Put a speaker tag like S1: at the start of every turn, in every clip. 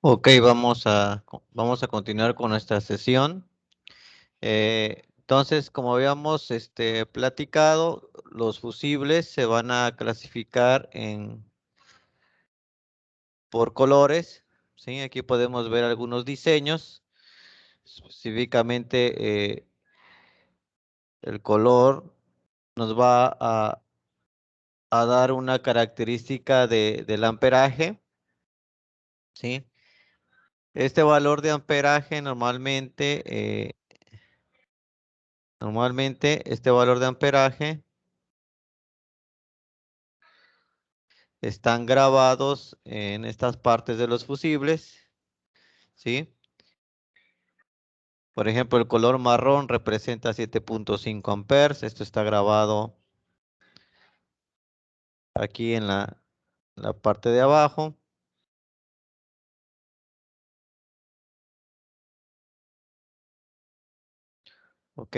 S1: Ok, vamos a continuar con nuestra sesión. Entonces, como habíamos platicado, los fusibles se van a clasificar por colores. ¿Sí? Aquí podemos ver algunos diseños. Específicamente, el color nos va a dar una característica del amperaje. ¿Sí? Este valor de amperaje normalmente este valor de amperaje están grabados en estas partes de los fusibles, ¿sí? Por ejemplo, el color marrón representa 7.5 amperes. Esto está grabado aquí en la parte de abajo, ¿ok?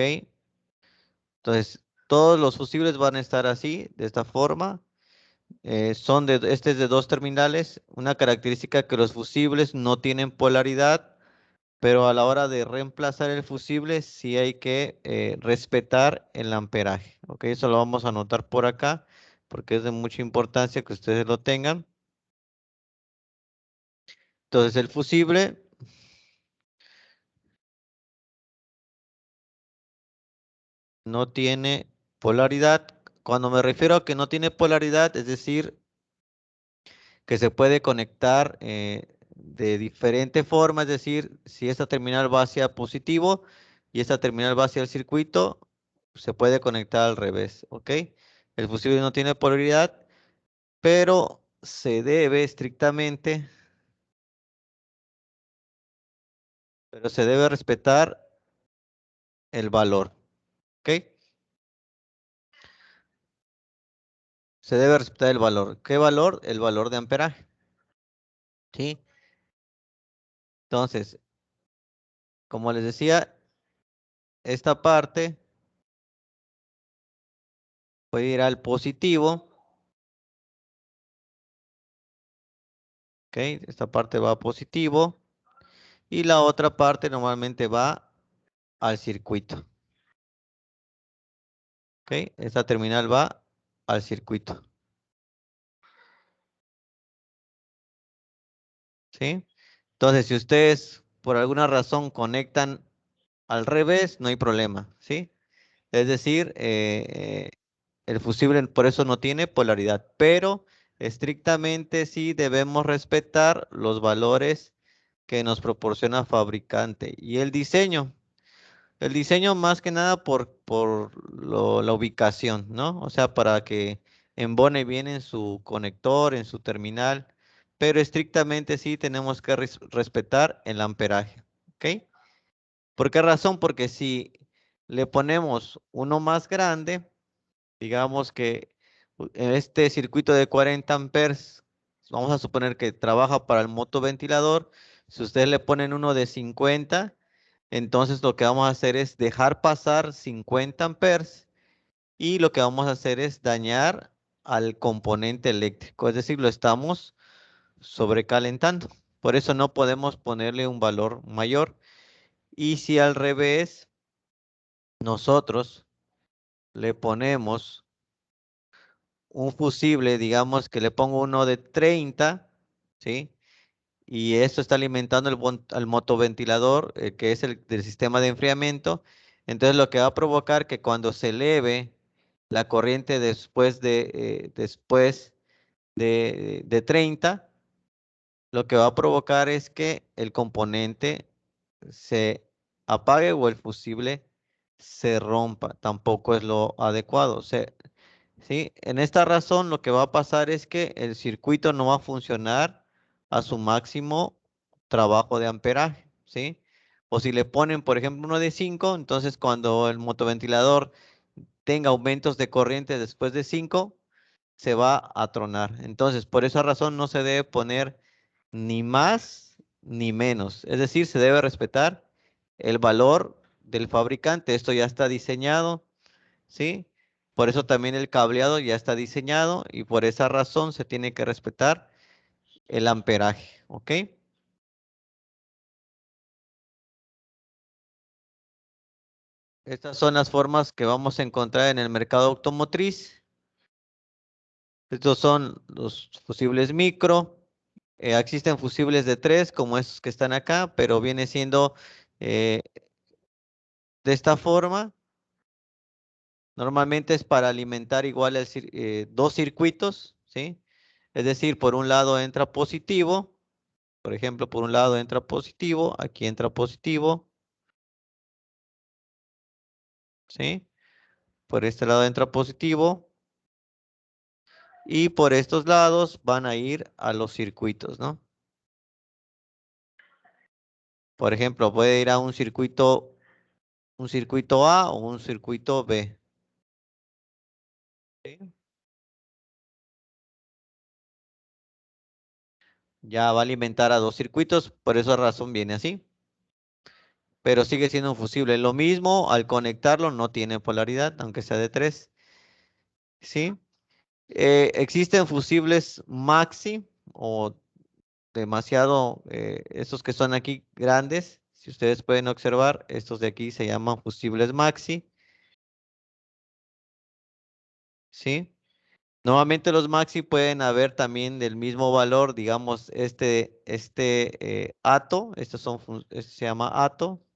S1: Entonces, todos los fusibles van a estar así, de esta forma. Este es de dos terminales. Una característica que los fusibles no tienen polaridad, pero a la hora de reemplazar el fusible sí hay que respetar el amperaje. ¿Ok? Eso lo vamos a anotar por acá porque es de mucha importancia que ustedes lo tengan. Entonces el fusible no tiene polaridad. Cuando me refiero a que no tiene polaridad, es decir, que se puede conectar de diferente forma, es decir, si esta terminal va hacia positivo y esta terminal va hacia el circuito, se puede conectar al revés, ¿ok? El fusible no tiene polaridad, pero se debe respetar el valor, ¿ok? Se debe respetar el valor. ¿Qué valor? El valor de amperaje, ¿sí? Entonces, como les decía, esta parte puede ir al positivo, ¿ok? Esta parte va a positivo y la otra parte normalmente va al circuito, ¿ok? Esta terminal va al circuito, ¿sí? Entonces, si ustedes por alguna razón conectan al revés, no hay problema, ¿sí? Es decir, el fusible por eso no tiene polaridad, pero estrictamente sí debemos respetar los valores que nos proporciona fabricante y el diseño. El diseño más que nada por la ubicación, ¿no? O sea, para que embone bien en su conector, en su terminal, pero estrictamente sí tenemos que respetar el amperaje, ¿ok? ¿Por qué razón? Porque si le ponemos uno más grande, digamos que en este circuito de 40 amperes, vamos a suponer que trabaja para el motoventilador. Si ustedes le ponen uno de 50, entonces lo que vamos a hacer es dejar pasar 50 amperes y lo que vamos a hacer es dañar al componente eléctrico, es decir, lo estamos sobrecalentando. Por eso no podemos ponerle un valor mayor. Y si al revés, nosotros le ponemos un fusible, digamos que le pongo uno de 30, ¿sí? Y esto está alimentando al motoventilador, que es el del sistema de enfriamiento. Entonces lo que va a provocar que cuando se eleve la corriente después de 30, lo que va a provocar es que el componente se apague o el fusible se rompa. Tampoco es lo adecuado. ¿Sí? En esta razón lo que va a pasar es que el circuito no va a funcionar a su máximo trabajo de amperaje, ¿sí? O si le ponen, por ejemplo, uno de 5, entonces cuando el motoventilador tenga aumentos de corriente después de 5, se va a tronar. Entonces, por esa razón no se debe poner ni más ni menos. Es decir, se debe respetar el valor del fabricante. Esto ya está diseñado, ¿sí? Por eso también el cableado ya está diseñado y por esa razón se tiene que respetar el amperaje, ¿ok? Estas son las formas que vamos a encontrar en el mercado automotriz. Estos son los fusibles micro. Existen fusibles de 3 como estos que están acá, pero viene siendo eh, de esta forma. Normalmente es para alimentar igual dos circuitos, ¿sí? Es decir, por un lado entra positivo, por ejemplo, por un lado entra positivo, aquí entra positivo, ¿sí? Por este lado entra positivo y por estos lados van a ir a los circuitos, ¿no? Por ejemplo, puede ir a un circuito A o un circuito B. ¿Sí? Ya va a alimentar a dos circuitos, por esa razón viene así. Pero sigue siendo un fusible. Lo mismo, al conectarlo no tiene polaridad, aunque sea de 3. ¿Sí? Existen fusibles maxi o demasiado, estos que son aquí grandes. Si ustedes pueden observar, estos de aquí se llaman fusibles maxi. ¿Sí? Nuevamente los maxi pueden haber también del mismo valor, digamos, ato, este se llama ato,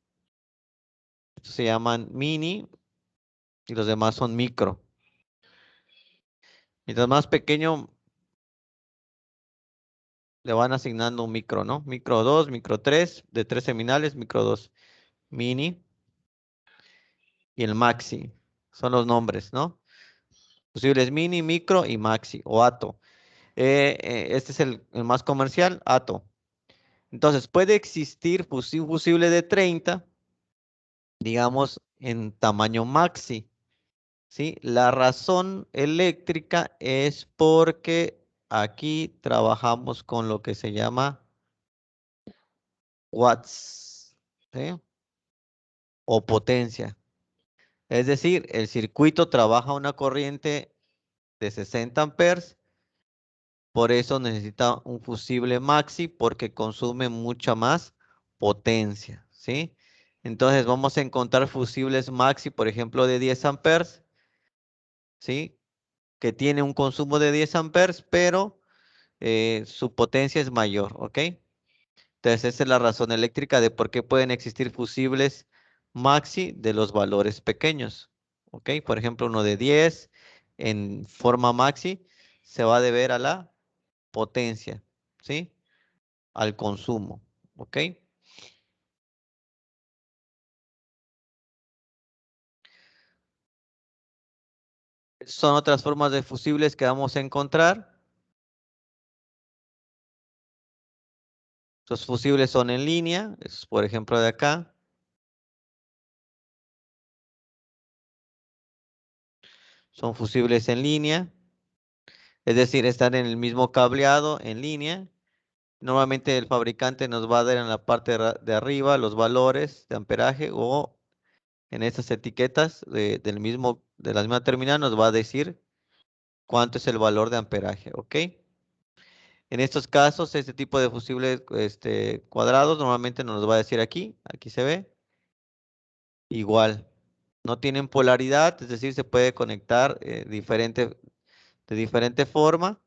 S1: estos se llaman mini y los demás son micro. Mientras más pequeño, le van asignando un micro, ¿no? Micro 2, micro 3, de 3 seminales, micro 2, mini y el maxi. Son los nombres, ¿no? Fusibles mini, micro y maxi o ato. Este es el más comercial, ato. Entonces, puede existir un fusible de 30, digamos, en tamaño maxi, ¿sí? La razón eléctrica es porque aquí trabajamos con lo que se llama watts, ¿sí? O potencia. Es decir, el circuito trabaja una corriente de 60 amperes, por eso necesita un fusible maxi porque consume mucha más potencia, ¿sí? Entonces vamos a encontrar fusibles maxi, por ejemplo, de 10 amperes, ¿sí? Que tiene un consumo de 10 amperes, pero su potencia es mayor, ¿ok? Entonces esa es la razón eléctrica de por qué pueden existir fusibles maxi de los valores pequeños, ¿ok? Por ejemplo, uno de 10 en forma maxi se va a deber a la potencia, ¿sí? Al consumo, ¿ok? Son otras formas de fusibles que vamos a encontrar. Los fusibles son en línea, es por ejemplo de acá. Son fusibles en línea, es decir, están en el mismo cableado en línea. Normalmente el fabricante nos va a dar en la parte de arriba los valores de amperaje o en estas etiquetas de la misma terminal nos va a decir cuánto es el valor de amperaje, ¿ok? En estos casos, este tipo de fusibles cuadrados normalmente nos los va a decir aquí, aquí se ve, igual. No tienen polaridad, es decir, se puede conectar de diferente forma,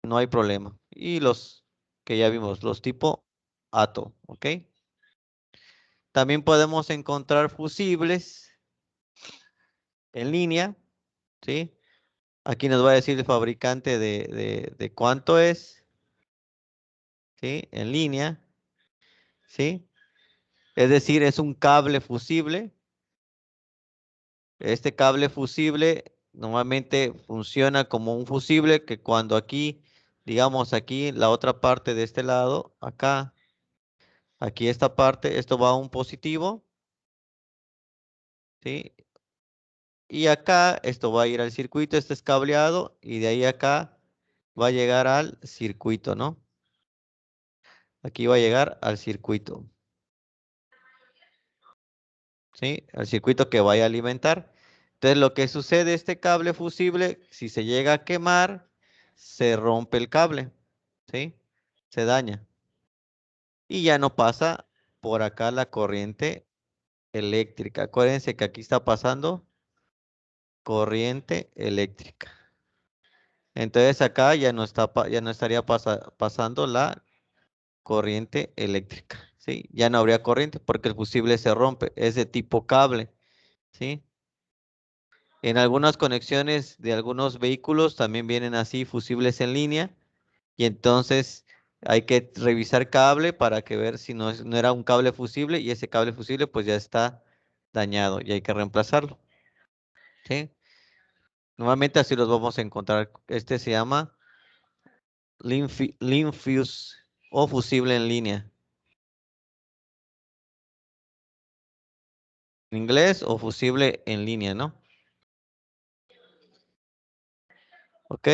S1: no hay problema. Y los que ya vimos, los tipo ATO, ¿ok? También podemos encontrar fusibles en línea, ¿sí? Aquí nos va a decir el fabricante de cuánto es, ¿sí? En línea, ¿sí? Es decir, es un cable fusible. Este cable fusible normalmente funciona como un fusible que cuando aquí, digamos aquí, la otra parte de este lado, acá, aquí esta parte, esto va a un positivo, ¿sí? Y acá esto va a ir al circuito, este es cableado y de ahí acá va a llegar al circuito, ¿no? Aquí va a llegar al circuito, ¿sí? Al circuito que vaya a alimentar. Entonces lo que sucede, este cable fusible, si se llega a quemar, se rompe el cable, ¿sí? Se daña. Y ya no pasa por acá la corriente eléctrica. Acuérdense que aquí está pasando corriente eléctrica. Entonces acá ya no está, ya no estaría pasando la corriente eléctrica, ¿sí? Ya no habría corriente porque el fusible se rompe, es de tipo cable, ¿sí? En algunas conexiones de algunos vehículos también vienen así fusibles en línea y entonces hay que revisar cable para que ver si no era un cable fusible y ese cable fusible pues ya está dañado y hay que reemplazarlo, ¿sí? Normalmente así los vamos a encontrar. Este se llama Linfuse o fusible en línea. En inglés o fusible en línea, ¿no? Ok.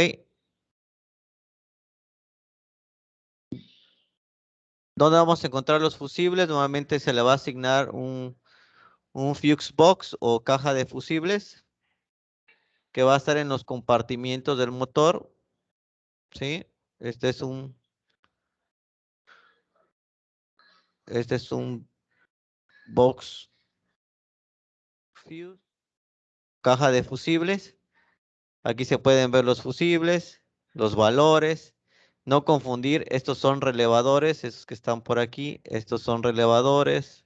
S1: ¿Dónde vamos a encontrar los fusibles? Normalmente se le va a asignar un fuse box o caja de fusibles que va a estar en los compartimientos del motor, ¿sí? Este es un, este es un box fuse, caja de fusibles. Aquí se pueden ver los fusibles, los valores. No confundir, estos son relevadores, esos que están por aquí. Estos son relevadores.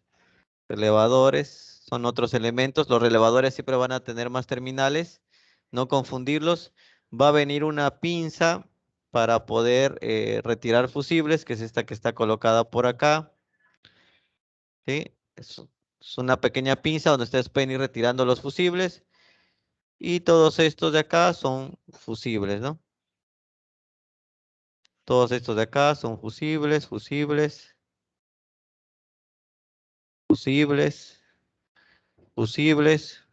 S1: Relevadores son otros elementos. Los relevadores siempre van a tener más terminales. No confundirlos. Va a venir una pinza para poder retirar fusibles, que es esta que está colocada por acá. ¿Sí? Es una pequeña pinza donde ustedes pueden ir retirando los fusibles. Y todos estos de acá son fusibles, ¿no? Todos estos de acá son fusibles, fusibles, fusibles, fusibles.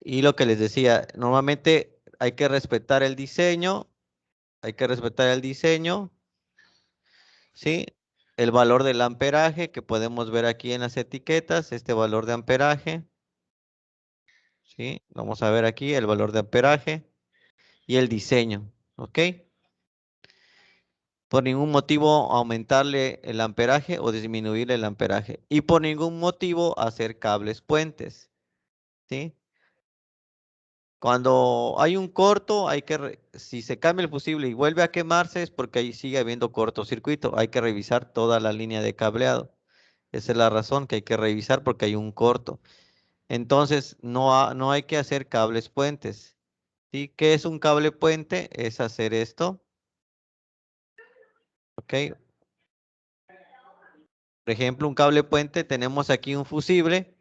S1: Y lo que les decía, normalmente hay que respetar el diseño, hay que respetar el diseño, ¿sí? El valor del amperaje que podemos ver aquí en las etiquetas, este valor de amperaje, ¿sí? Vamos a ver aquí el valor de amperaje y el diseño, ¿ok? Por ningún motivo aumentarle el amperaje o disminuirle el amperaje. Y por ningún motivo hacer cables puentes, ¿sí? Cuando hay un corto, si se cambia el fusible y vuelve a quemarse es porque ahí sigue habiendo cortocircuito. Hay que revisar toda la línea de cableado. Esa es la razón que hay que revisar porque hay un corto. Entonces, no hay que hacer cables puentes. ¿Sí? ¿Qué es un cable puente? Es hacer esto. ¿Ok? Por ejemplo, un cable puente, tenemos aquí un fusible.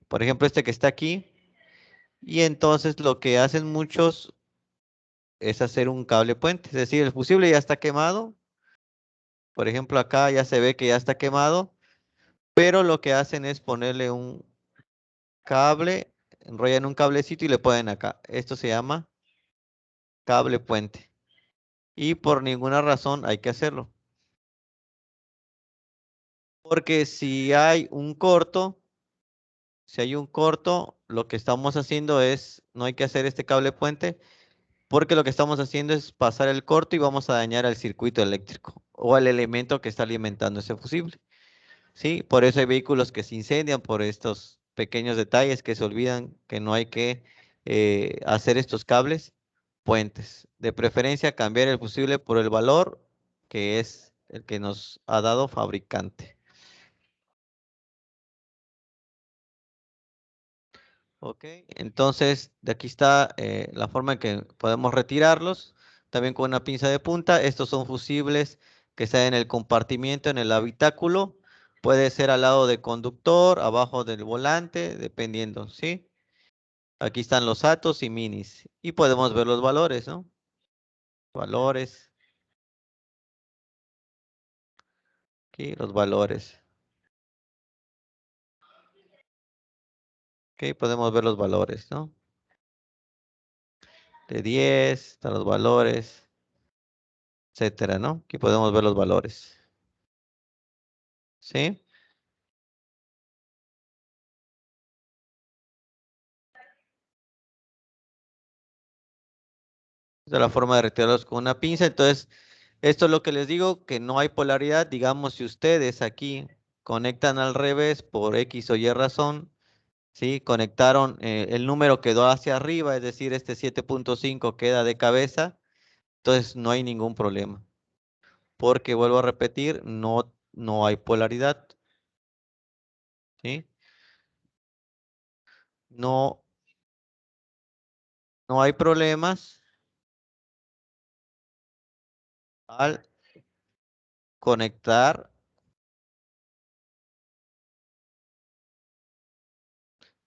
S1: Por ejemplo, este que está aquí. Y entonces lo que hacen muchos es hacer un cable puente. Es decir, el fusible ya está quemado. Por ejemplo, acá ya se ve que ya está quemado, pero lo que hacen es ponerle un cable, enrollan un cablecito y le ponen acá. Esto se llama cable puente. Y por ninguna razón hay que hacerlo. Porque si hay un corto, lo que estamos haciendo es, no hay que hacer este cable puente, porque lo que estamos haciendo es pasar el corto y vamos a dañar al circuito eléctrico o al elemento que está alimentando ese fusible. Sí, por eso hay vehículos que se incendian por estos pequeños detalles que se olvidan que no hay que hacer estos cables puentes. De preferencia cambiar el fusible por el valor que es el que nos ha dado fabricante. Ok, entonces de aquí está la forma en que podemos retirarlos. También con una pinza de punta. Estos son fusibles que están en el compartimiento, en el habitáculo. Puede ser al lado del conductor, abajo del volante, dependiendo, ¿sí? Aquí están los atos y minis. Y podemos ver los valores, ¿no? Valores. Aquí los valores. Ok, podemos ver los valores, ¿no? De 10, están los valores, etcétera, ¿no? Aquí podemos ver los valores. ¿Sí? De la forma de retirarlos con una pinza. Entonces, esto es lo que les digo, que no hay polaridad. Digamos, si ustedes aquí conectan al revés por X o Y razón, ¿sí? Conectaron, el número quedó hacia arriba, es decir, este 7.5 queda de cabeza, entonces no hay ningún problema. Porque vuelvo a repetir, no hay polaridad, ¿sí? No, no hay problemas al conectar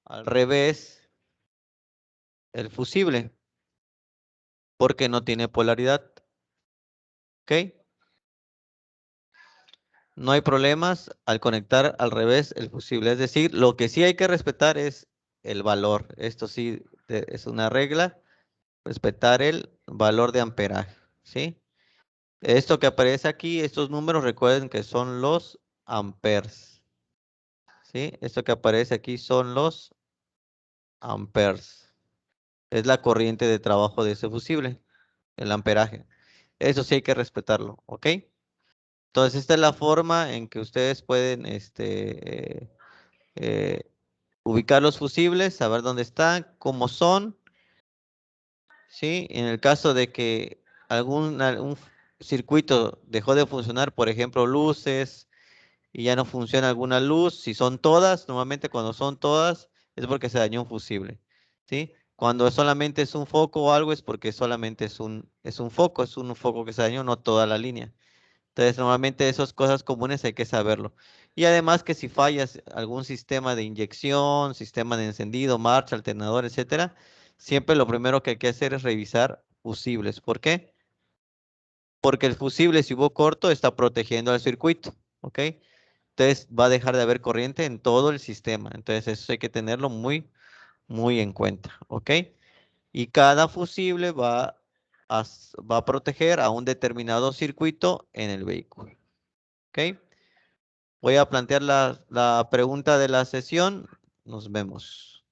S1: al revés el fusible, porque no tiene polaridad, ¿ok? No hay problemas al conectar al revés el fusible. Es decir, lo que sí hay que respetar es el valor. Esto sí es una regla, respetar el valor de amperaje, ¿sí? Esto que aparece aquí, estos números, recuerden que son los amperes, ¿sí? Esto que aparece aquí son los amperes. Es la corriente de trabajo de ese fusible, el amperaje. Eso sí hay que respetarlo, ¿ok? Entonces, esta es la forma en que ustedes pueden eh, ubicar los fusibles, saber dónde están, cómo son, ¿sí? En el caso de que algún circuito dejó de funcionar, por ejemplo, luces, y ya no funciona alguna luz, si son todas, normalmente cuando son todas, es porque se dañó un fusible, ¿sí? Cuando solamente es un foco o algo, es porque solamente es un foco que se dañó, no toda la línea. Entonces, normalmente esas cosas comunes hay que saberlo. Y además que si fallas algún sistema de inyección, sistema de encendido, marcha, alternador, etcétera, siempre lo primero que hay que hacer es revisar fusibles. ¿Por qué? Porque el fusible, si hubo corto, está protegiendo al circuito, ¿ok? Entonces va a dejar de haber corriente en todo el sistema. Entonces eso hay que tenerlo muy, muy en cuenta, ¿ok? Y cada fusible va a proteger a un determinado circuito en el vehículo, ¿ok? Voy a plantear la pregunta de la sesión. Nos vemos.